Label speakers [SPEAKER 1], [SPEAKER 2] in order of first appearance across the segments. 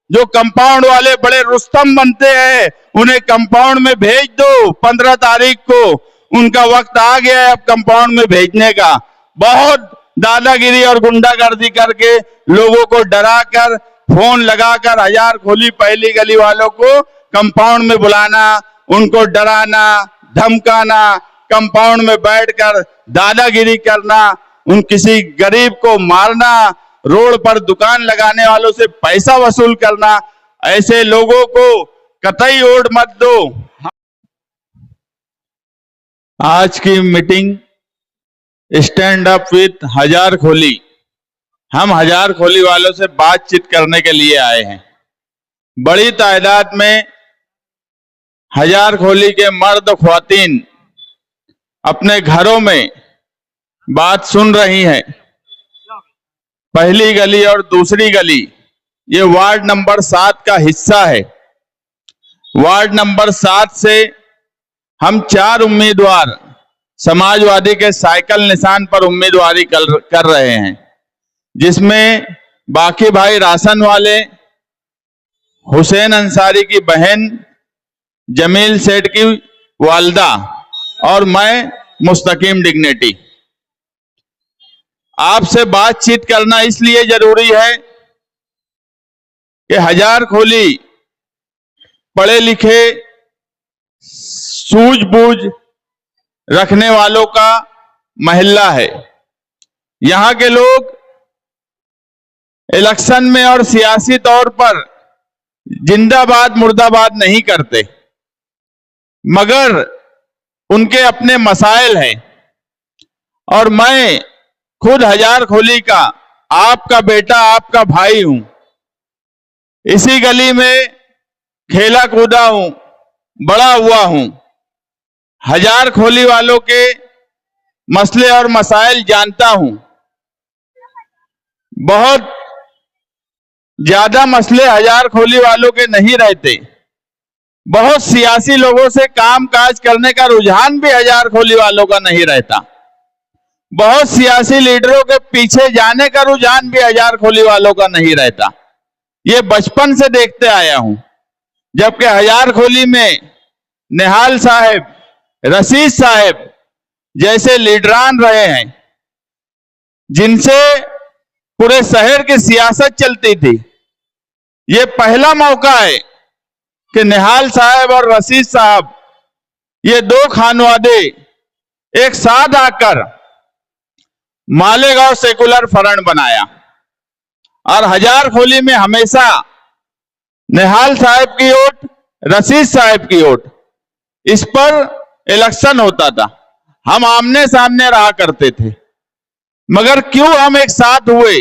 [SPEAKER 1] जो कंपाउंड वाले बड़े रुस्तम बनते हैं, उन्हें कंपाउंड में भेज दो। 15 तारीख को उनका वक्त आ गया है अब कंपाउंड में भेजने का। बहुत दादागिरी और गुंडागर्दी करके लोगों को डराकर, फोन लगाकर हजार खोली पहली गली वालों को कंपाउंड में बुलाना, उनको डराना, धमकाना, कंपाउंड में बैठकर दादागिरी करना, उन किसी गरीब को मारना, रोड पर दुकान लगाने वालों से पैसा वसूल करना, ऐसे लोगों को कतई वोट मत दो। आज की मीटिंग स्टैंड अप विथ हजार खोली, हम हजार खोली वालों से बातचीत करने के लिए आए हैं। बड़ी तादाद में हजार खोली के मर्द ख्वातीन अपने घरों में बात सुन रही हैं। पहली गली और दूसरी गली ये वार्ड नंबर 7 का हिस्सा है। वार्ड नंबर 7 से हम 4 उम्मीदवार समाजवादी के साइकिल निशान पर उम्मीदवारी कर रहे हैं, जिसमें बाकी भाई राशन वाले, हुसैन अंसारी की बहन, जमील सेठ की वालदा और मैं मुस्तकीम डिग्निटी। आपसे बातचीत करना इसलिए जरूरी है कि हजार खोली पढ़े लिखे, सूझबूझ रखने वालों का मोहल्ला है। यहां के लोग इलेक्शन में और सियासी तौर पर जिंदाबाद मुर्दाबाद नहीं करते, मगर उनके अपने मसाइल हैं। और मैं खुद हजार खोली का आपका बेटा, आपका भाई हूं। इसी गली में खेला कूदा हूं, बड़ा हुआ हूं। हजार खोली वालों के मसले और मसाइल जानता हूं। बहुत ज्यादा मसले हजार खोली वालों के नहीं रहते। बहुत सियासी लोगों से काम काज करने का रुझान भी हजार खोली वालों का नहीं रहता। बहुत सियासी लीडरों के पीछे जाने का रुझान भी हजार खोली वालों का नहीं रहता। ये बचपन से देखते आया हूं, जबकि हजार खोली में निहाल साहब, रशीद साहब जैसे लीडरान रहे हैं, जिनसे पूरे शहर की सियासत चलती थी। ये पहला मौका है कि निहाल साहब और रशीद साहब, ये दो खानवादे एक साथ आकर मालेगांव सेकुलर फ्रंट बनाया। और हजार खोली में हमेशा निहाल साहब की वोट, रशीद साहब की वोट, इस पर इलेक्शन होता था। हम आमने सामने रहा करते थे, मगर क्यों हम एक साथ हुए?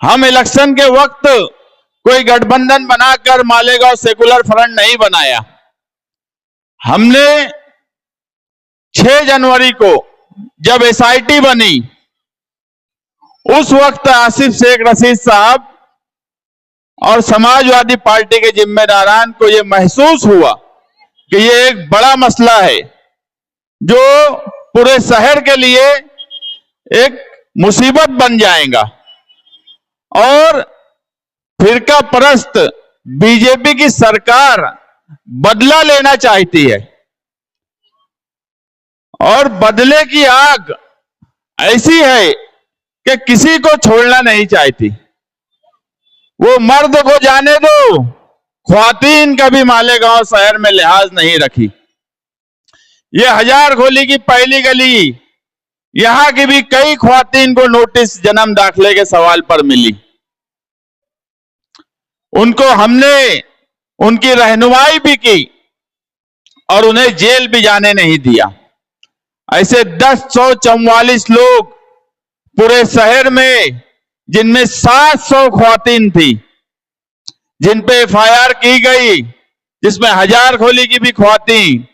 [SPEAKER 1] हम इलेक्शन के वक्त कोई गठबंधन बनाकर मालेगांव सेकुलर फ्रंट नहीं बनाया। हमने 6 जनवरी को जब एसआईटी बनी, उस वक्त आसिफ शेख रशीद साहब और समाजवादी पार्टी के जिम्मेदारान को यह महसूस हुआ कि यह एक बड़ा मसला है जो पूरे शहर के लिए एक मुसीबत बन जाएगा। और फिरका परस्त बीजेपी की सरकार बदला लेना चाहती है, और बदले की आग ऐसी है कि किसी को छोड़ना नहीं चाहती। वो मर्द को जाने दो, ख्वातीन का भी मालेगांव शहर में लिहाज नहीं रखी। ये हजार खोली की पहली गली, यहां की भी कई ख्वातीन को नोटिस जन्म दाखिले के सवाल पर मिली। उनको हमने उनकी रहनुमाई भी की और उन्हें जेल भी जाने नहीं दिया। ऐसे 1044 लोग पूरे शहर में, जिनमें 700 ख्वातीन थी, जिन पे एफआईआर की गई, जिसमें हजार खोली की भी ख्वातीन।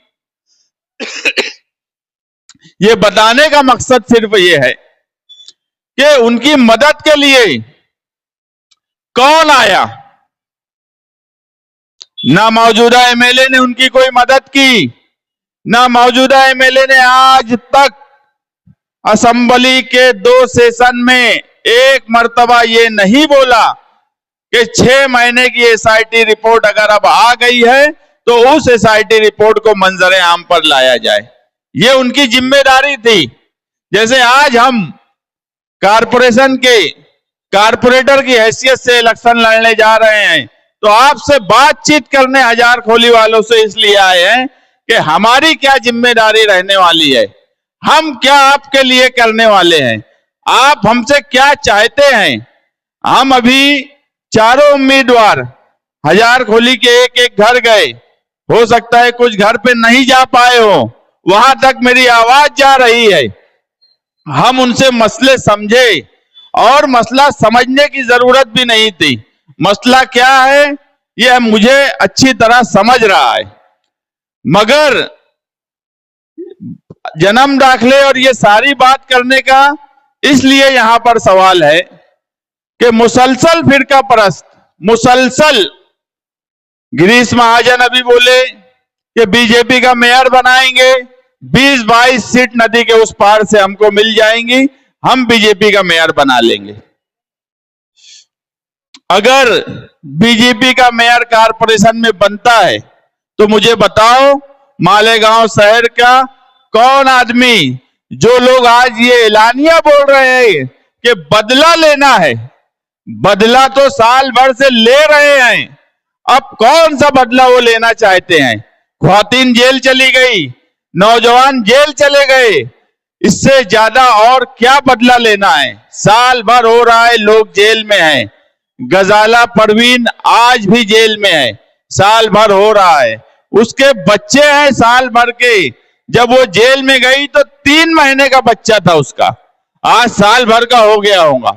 [SPEAKER 1] ये बताने का मकसद सिर्फ ये है कि उनकी मदद के लिए कौन आया। ना मौजूदा एमएलए ने उनकी कोई मदद की, ना मौजूदा एमएलए ने आज तक असेंबली के 2 सेशन में एक मर्तबा ये नहीं बोला कि 6 महीने की एसआईटी रिपोर्ट अगर अब आ गई है तो उस एसआईटी रिपोर्ट को मंजर आम पर लाया जाए। ये उनकी जिम्मेदारी थी। जैसे आज हम कारपोरेशन के कारपोरेटर की हैसियत से इलेक्शन लड़ने जा रहे हैं, तो आपसे बातचीत करने हजार खोली वालों से इसलिए आए हैं कि हमारी क्या जिम्मेदारी रहने वाली है, हम क्या आपके लिए करने वाले हैं, आप हमसे क्या चाहते हैं। हम अभी चारों उम्मीदवार हजार खोली के एक एक घर गए, हो सकता है कुछ घर पे नहीं जा पाए हो, वहां तक मेरी आवाज जा रही है। हम उनसे मसले समझे और मसला समझने की जरूरत भी नहीं थी। मसला क्या है यह मुझे अच्छी तरह समझ रहा है, मगर जन्म दाखिले और ये सारी बात करने का इसलिए यहां पर सवाल है कि मुसलसल फिरका परस्त, मुसलसल गिरीश महाजन अभी बोले कि बीजेपी का मेयर बनाएंगे, 20-22 सीट नदी के उस पार से हमको मिल जाएंगी, हम बीजेपी का मेयर बना लेंगे। अगर बीजेपी का मेयर कारपोरेशन में बनता है तो मुझे बताओ मालेगांव शहर का कौन आदमी, जो लोग आज ये एलानिया बोल रहे हैं कि बदला लेना है, बदला तो साल भर से ले रहे हैं, अब कौन सा बदला वो लेना चाहते हैं। ख्वातीन जेल चली गई, नौजवान जेल चले गए, इससे ज्यादा और क्या बदला लेना है। साल भर हो रहा है लोग जेल में हैं। गजाला परवीन आज भी जेल में है, साल भर हो रहा है। उसके बच्चे हैं साल भर के, जब वो जेल में गई तो 3 महीने का बच्चा था उसका, आज साल भर का हो गया होगा।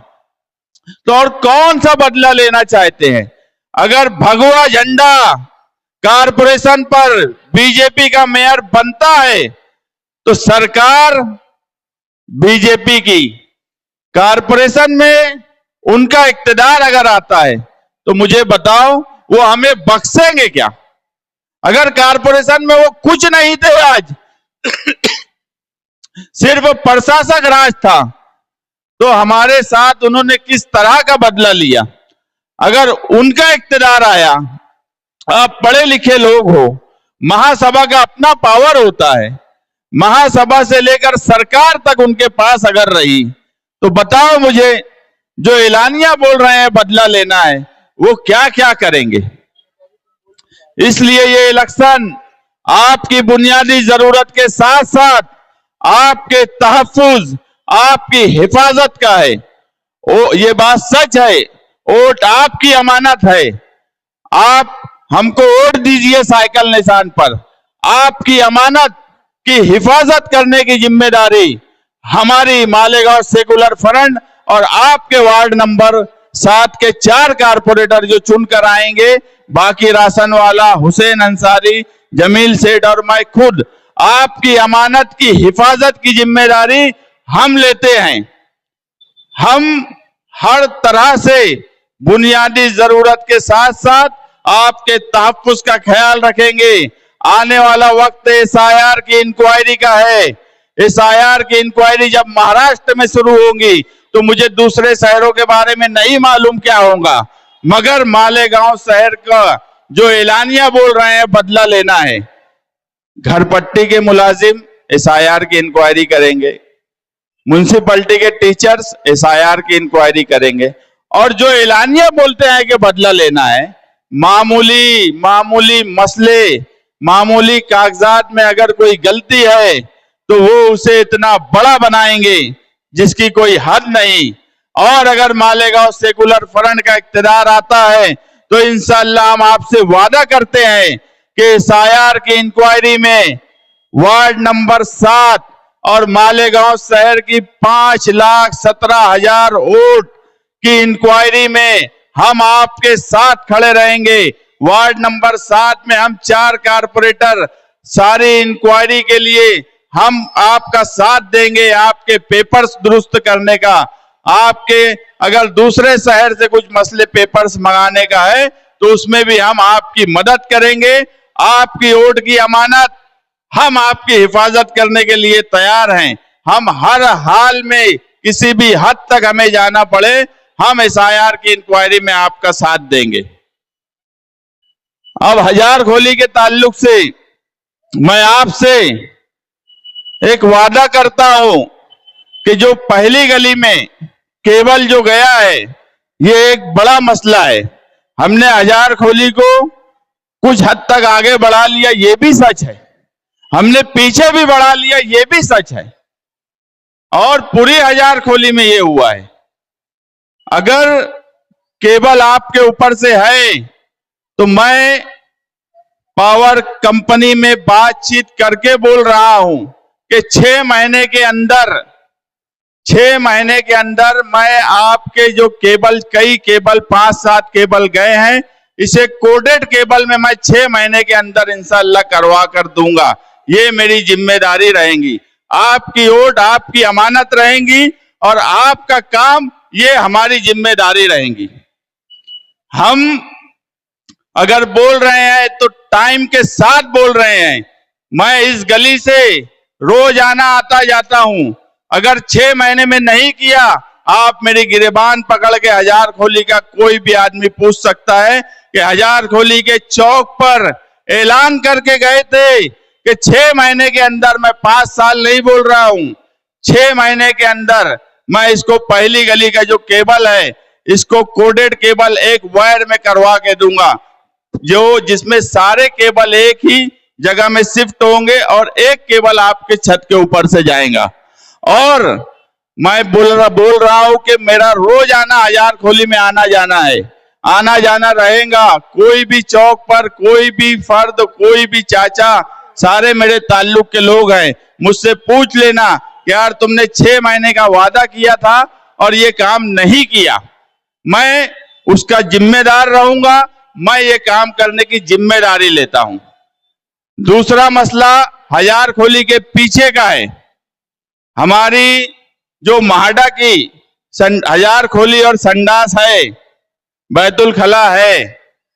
[SPEAKER 1] तो और कौन सा बदला लेना चाहते हैं। अगर भगवा झंडा कारपोरेशन पर बीजेपी का मेयर बनता है तो सरकार बीजेपी की, कारपोरेशन में उनका इक्तदार अगर आता है तो मुझे बताओ वो हमें बख्शेंगे क्या। अगर कारपोरेशन में वो कुछ नहीं थे, आज सिर्फ प्रशासक राज था, तो हमारे साथ उन्होंने किस तरह का बदला लिया। अगर उनका इक्तदार आया, आप पढ़े लिखे लोग हो, महासभा का अपना पावर होता है, महासभा से लेकर सरकार तक उनके पास अगर रही, तो बताओ मुझे जो एलानिया बोल रहे हैं बदला लेना है, वो क्या क्या करेंगे। इसलिए ये इलेक्शन आपकी बुनियादी जरूरत के साथ साथ आपके तहफ्फुज, आपकी हिफाजत का है। ये बात सच है, वोट आपकी अमानत है। आप हमको वोट दीजिए साइकिल निशान पर, आपकी अमानत की हिफाजत करने की जिम्मेदारी हमारी मालेगांव सेकुलर फ्रंट और आपके वार्ड नंबर 7 के 4 कारपोरेटर जो चुनकर आएंगे, बाकी राशन वाला, हुसैन अंसारी, जमील सेठ और मैं खुद, आपकी अमानत की हिफाजत की जिम्मेदारी हम लेते हैं। हम हर तरह से बुनियादी जरूरत के साथ साथ आपके तहफ्फुज का ख्याल रखेंगे। आने वाला वक्त एसआईआर की इंक्वायरी का है। एसआईआर की इंक्वायरी जब महाराष्ट्र में शुरू होगी तो मुझे दूसरे शहरों के बारे में नहीं मालूम क्या होगा, मगर मालेगांव शहर का जो एलानिया बोल रहे हैं बदला लेना है, घरपट्टी के मुलाजिम एसआईआर की इंक्वायरी करेंगे, म्युनिसिपैलिटी के टीचर्स एसआईआर की इंक्वायरी करेंगे, और जो एलानिया बोलते हैं कि बदला लेना है, मामूली मसले, मामूली कागजात में अगर कोई गलती है तो वो उसे इतना बड़ा बनाएंगे जिसकी कोई हद नहीं। और अगर मालेगांव सेकुलर फ्रंट का इक्तदार आता है तो इंशाअल्लाह हम आपसे वादा करते हैं कि एसआईआर की इंक्वायरी में वार्ड नंबर 7 और मालेगांव शहर की 5,17,000 वोट की इंक्वायरी में हम आपके साथ खड़े रहेंगे। वार्ड नंबर 7 में हम 4 कारपोरेटर सारी इंक्वायरी के लिए हम आपका साथ देंगे, आपके पेपर्स दुरुस्त करने का। आपके अगर दूसरे शहर से कुछ मसले पेपर्स मंगाने का है तो उसमें भी हम आपकी मदद करेंगे। आपकी वोट की अमानत हम आपकी हिफाजत करने के लिए तैयार हैं। हम हर हाल में किसी भी हद तक हमें जाना पड़े हम SIR की इंक्वायरी में आपका साथ देंगे। अब हजारखोली के ताल्लुक से मैं आपसे एक वादा करता हूं कि जो पहली गली में केबल जो गया है, ये एक बड़ा मसला है। हमने हजारखोली को कुछ हद तक आगे बढ़ा लिया, ये भी सच है। हमने पीछे भी बढ़ा लिया, ये भी सच है। और पूरी हजारखोली में ये हुआ है। अगर केबल आपके ऊपर से है तो मैं पावर कंपनी में बातचीत करके बोल रहा हूं कि 6 महीने के अंदर मैं आपके जो केबल, कई केबल 5-7 केबल गए हैं, इसे कोडेड केबल में मैं 6 महीने के अंदर इंशाअल्लाह करवा कर दूंगा। ये मेरी जिम्मेदारी रहेगी। आपकी वोट आपकी अमानत रहेंगी और आपका काम ये हमारी जिम्मेदारी रहेंगी। हम अगर बोल रहे हैं तो टाइम के साथ बोल रहे हैं। मैं इस गली से रोज आना आता जाता हूं। अगर 6 महीने में नहीं किया, आप मेरी गिरेबान पकड़ के हजारखोली का कोई भी आदमी पूछ सकता है कि हजारखोली के चौक पर ऐलान करके गए थे कि 6 महीने के अंदर, मैं 5 साल नहीं बोल रहा हूं, 6 महीने के अंदर मैं इसको पहली गली का जो केबल है, इसको कोडेड केबल एक वायर में करवा के दूंगा, जो जिसमें सारे केबल एक ही जगह में शिफ्ट होंगे और एक केबल आपके छत के ऊपर से जाएगा। और मैं बोल रहा हूं कि मेरा रोज आना हजारखोली में आना जाना है, आना जाना रहेगा। कोई भी चौक पर कोई भी फर्द, कोई भी चाचा, सारे मेरे ताल्लुक के लोग हैं। मुझसे पूछ लेना कि यार तुमने 6 महीने का वादा किया था और ये काम नहीं किया। मैं उसका जिम्मेदार रहूंगा। मैं ये काम करने की जिम्मेदारी लेता हूं। दूसरा मसला हजारखोली के पीछे का है। हमारी जो महाडा की हजारखोली और संडास है, बैतुल खला है,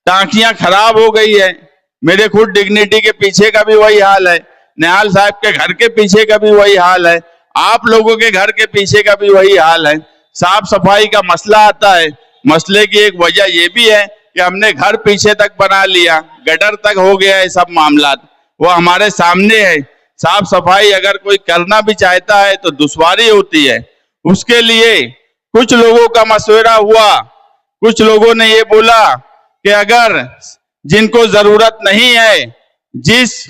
[SPEAKER 1] टांकियां खराब हो गई है। मेरे खुद डिग्निटी के पीछे का भी वही हाल है, निहाल साहब के घर के पीछे का भी वही हाल है, आप लोगों के घर के पीछे का भी वही हाल है। साफ सफाई का मसला आता है। मसले की एक वजह यह भी है कि हमने घर पीछे तक बना लिया, गटर तक हो गया है सब मामला, वो हमारे सामने है। साफ सफाई अगर कोई करना भी चाहता है तो दुश्वारी होती है। उसके लिए कुछ लोगों का मशवरा हुआ, कुछ लोगों ने ये बोला कि अगर जिनको जरूरत नहीं है, जिस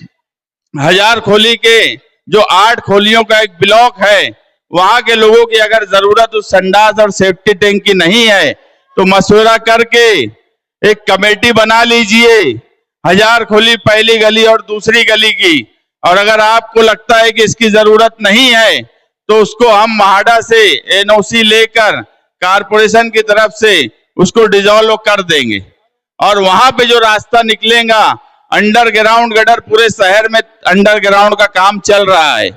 [SPEAKER 1] हजारखोली के जो 8 खोलियों का एक ब्लॉक है, वहां के लोगों की अगर जरूरत उस संडास और सेफ्टी टैंक की नहीं है तो मशवरा करके एक कमेटी बना लीजिए हजारखोली पहली गली और दूसरी गली की। और अगर आपको लगता है कि इसकी जरूरत नहीं है तो उसको हम महाडा से NOC लेकर कारपोरेशन की तरफ से उसको डिसॉल्व कर देंगे। और वहां पे जो रास्ता निकलेगा, अंडरग्राउंड गटर, पूरे शहर में अंडरग्राउंड का काम चल रहा है।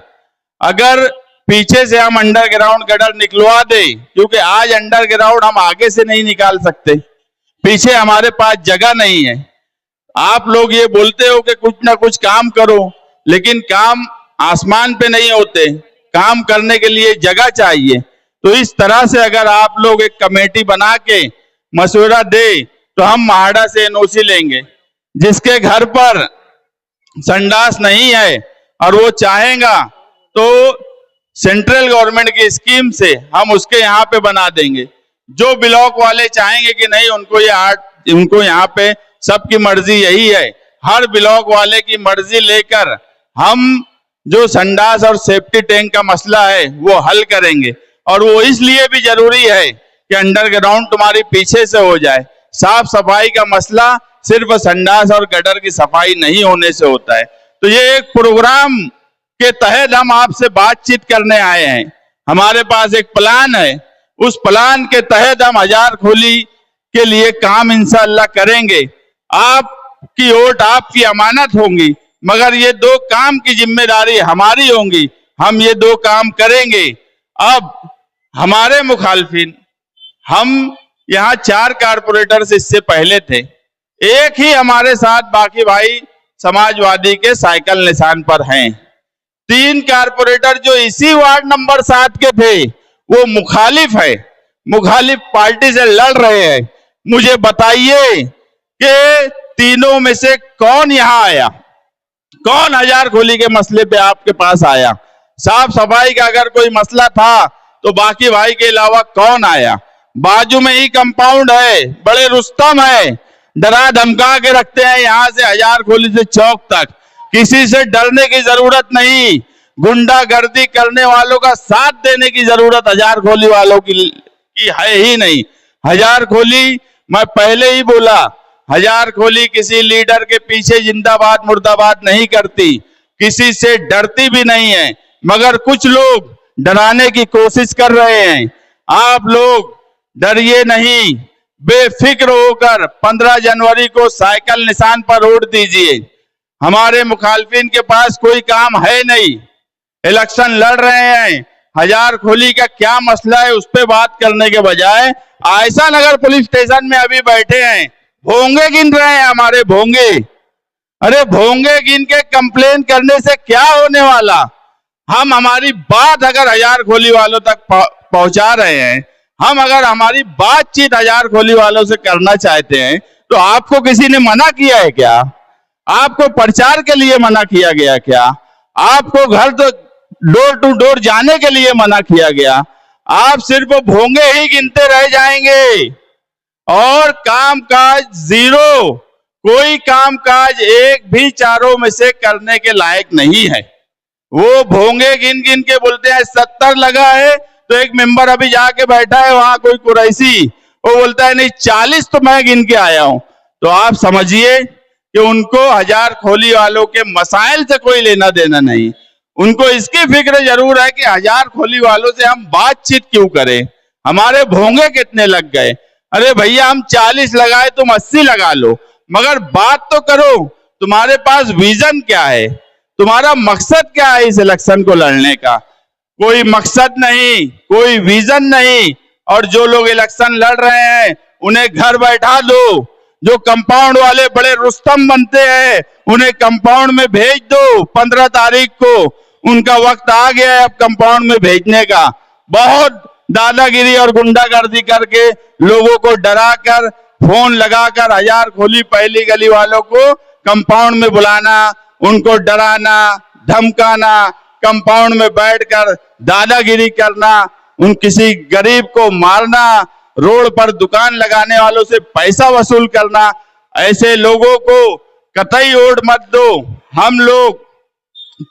[SPEAKER 1] अगर पीछे से हम अंडरग्राउंड गटर निकलवा दे, क्योंकि आज अंडरग्राउंड हम आगे से नहीं निकाल सकते, पीछे हमारे पास जगह नहीं है। आप लोग ये बोलते हो कि कुछ ना कुछ काम करो, लेकिन काम आसमान पे नहीं होते, काम करने के लिए जगह चाहिए। तो इस तरह से अगर आप लोग एक कमेटी बना के मशवरा दे तो हम महाडा से NOC लेंगे। जिसके घर पर संडास नहीं है और वो चाहेगा तो सेंट्रल गवर्नमेंट की स्कीम से हम उसके यहाँ पे बना देंगे। जो ब्लॉक वाले चाहेंगे कि नहीं, उनको यहाँ पे सबकी मर्जी यही है, हर ब्लॉक वाले की मर्जी लेकर हम जो संडास और सेफ्टी टैंक का मसला है वो हल करेंगे। और वो इसलिए भी जरूरी है कि अंडरग्राउंड तुम्हारी पीछे से हो जाए। साफ सफाई का मसला सिर्फ संडास और गटर की सफाई नहीं होने से होता है। तो ये एक प्रोग्राम के तहत हम आपसे बातचीत करने आए हैं। हमारे पास एक प्लान है, उस प्लान के तहत हम हजारखोली के लिए काम इंशाअल्लाह करेंगे। आपकी वोट आपकी अमानत होंगी, मगर ये 2 काम की जिम्मेदारी हमारी होंगी। हम ये 2 काम करेंगे। अब हमारे मुखालफिन, हम यहाँ 4 कारपोरेटर्स इससे पहले थे, एक ही हमारे साथ, बाकी भाई समाजवादी के साइकिल निशान पर हैं। 3 कारपोरेटर जो इसी वार्ड नंबर 7 के थे वो मुखालिफ है। मुखालिफ पार्टी से लड़ रहे हैं, मुझे बताइए कि तीनों में से कौन यहां आया, कौन हजार खोली के मसले पे आपके पास आया? साफ सफाई का अगर कोई मसला था तो बाकी भाई के अलावा कौन आया? बाजू में ही कंपाउंड है, बड़े रुस्तम है, डरा धमका के रखते हैं यहां से हजार खोली से चौक तक। किसी से डरने की जरूरत नहीं, गुंडागर्दी करने वालों का साथ देने की जरूरत हजार खोली वालों की है ही नहीं। हजार खोली, मैं पहले ही बोला, हजार खोली किसी लीडर के पीछे जिंदाबाद मुर्दाबाद नहीं करती, किसी से डरती भी नहीं है, मगर कुछ लोग डराने की कोशिश कर रहे हैं। आप लोग डरिए नहीं, बेफिक्र होकर 15 जनवरी को साइकिल निशान पर वोट दीजिए। हमारे मुखालफिन के पास कोई काम है नहीं, इलेक्शन लड़ रहे हैं, हजार खोली का क्या मसला है उस पर बात करने के बजाय आयशा नगर पुलिस स्टेशन में अभी बैठे हैं, भोंगे गिन रहे हैं हमारे भोंगे। अरे भोंगे गिन के कंप्लेन करने से क्या होने वाला? हम हमारी बात अगर हजार खोली वालों तक पहुंचा रहे हैं, हम अगर हमारी बातचीत हजार खोली वालों से करना चाहते हैं, तो आपको किसी ने मना किया है क्या? आपको प्रचार के लिए मना किया गया क्या? आपको घर तो डोर टू डोर जाने के लिए मना किया गया? आप सिर्फ भोंगे ही गिनते रह जाएंगे और कामकाज जीरो। कोई कामकाज एक भी चारों में से करने के लायक नहीं है। वो भोंगे गिन गिन के बोलते हैं 70 लगा है, तो एक मेंबर अभी जाके बैठा है वहां कोई कुरैशी, वो बोलता है नहीं 40 तो मैं गिन के आया हूं। तो आप समझिए कि उनको हजार खोली वालों के मसाइल से कोई लेना देना नहीं। उनको इसकी फिक्र जरूर है कि हजार खोली वालों से हम बातचीत क्यों करें, हमारे भोंगे कितने लग गए। अरे भैया हम 40 लगाए, तुम 80 लगा लो, मगर बात तो करो। तुम्हारे पास विजन क्या है, तुम्हारा मकसद क्या है इस इलेक्शन को लड़ने का? कोई मकसद नहीं, कोई विजन नहीं। और जो लोग इलेक्शन लड़ रहे हैं उन्हें घर बैठा दो। जो कंपाउंड वाले बड़े रुस्तम बनते हैं उन्हें कंपाउंड में भेज दो। 15 तारीख को उनका वक्त आ गया है अब कंपाउंड में भेजने का। बहुत दादागिरी और गुंडागर्दी करके लोगों को डराकर, फोन लगाकर हजार खोली पहली गली वालों को कंपाउंड में बुलाना, उनको डराना, धमकाना, कंपाउंड में बैठकर दादागिरी करना, उन किसी गरीब को मारना, रोड पर दुकान लगाने वालों से पैसा वसूल करना, ऐसे लोगों को कतई वोट मत दो। हम लोग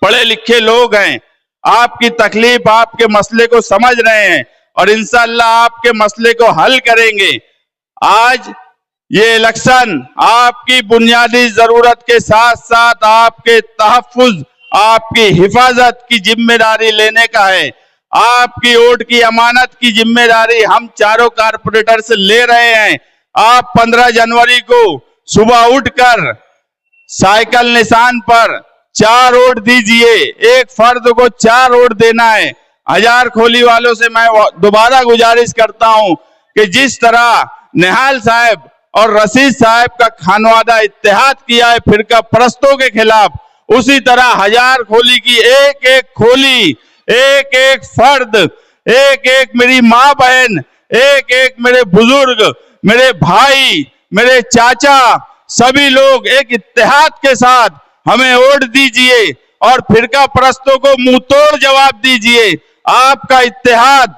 [SPEAKER 1] पढ़े लिखे लोग हैं, आपकी तकलीफ, आपके मसले को समझ रहे हैं और इंशाअल्लाह आपके मसले को हल करेंगे। आज ये इलेक्शन आपकी बुनियादी जरूरत के साथ साथ आपके तहफ्फुज, आपकी हिफाजत की जिम्मेदारी लेने का है। आपकी वोट की अमानत की जिम्मेदारी हम चारों कारपोरेटर से ले रहे हैं। आप 15 जनवरी को सुबह उठकर साइकिल निशान पर 4 वोट दीजिए। एक फर्द को 4 वोट देना है। हजार खोली वालों से मैं दोबारा गुजारिश करता हूं कि जिस तरह निहाल साहब और रशीद साहब का खानवादा इत्तेहाद किया है फिरका परस्तों के खिलाफ, उसी तरह हजार खोली की एक एक खोली, एक एक फर्द, एक एक मेरी माँ बहन, एक एक मेरे बुजुर्ग, मेरे भाई, मेरे चाचा, सभी लोग एक इत्तेहाद के साथ हमें वोट दीजिए और फिरका परस्तों को मुंह तोड़ जवाब दीजिए। आपका इत्तेहाद,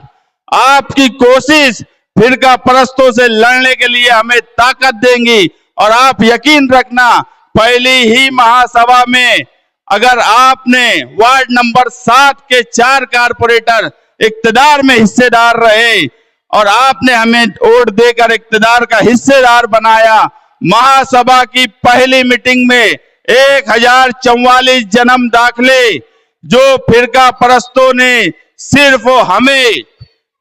[SPEAKER 1] आपकी कोशिश फिरका परस्तों से लड़ने के लिए हमें ताकत देंगी। और आप यकीन रखना, पहली ही महासभा में अगर आपने वार्ड नंबर 7 के 4 कारपोरेटर इक्तदार में हिस्सेदार रहे और आपने हमें वोट देकर इक्तदार का हिस्सेदार बनाया, महासभा की पहली मीटिंग में 1044 जन्म दाखले जो फिरका परस्तों ने सिर्फ हमें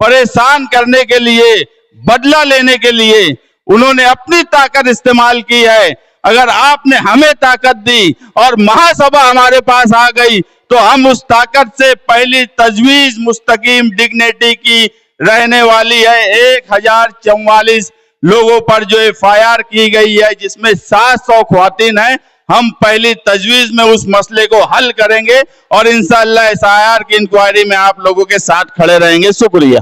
[SPEAKER 1] परेशान करने के लिए, बदला लेने के लिए उन्होंने अपनी ताकत इस्तेमाल की है। अगर आपने हमें ताकत दी और महासभा हमारे पास आ गई तो हम उस ताकत से पहली तजवीज मुस्तकीम डिग्निटी की रहने वाली है। 1044 लोगों पर जो FIR की गई है जिसमें 700 ख्वातीन है, हम पहली तजवीज में उस मसले को हल करेंगे और इंशाअल्लाह SIR की इंक्वायरी में आप लोगों के साथ खड़े रहेंगे। शुक्रिया।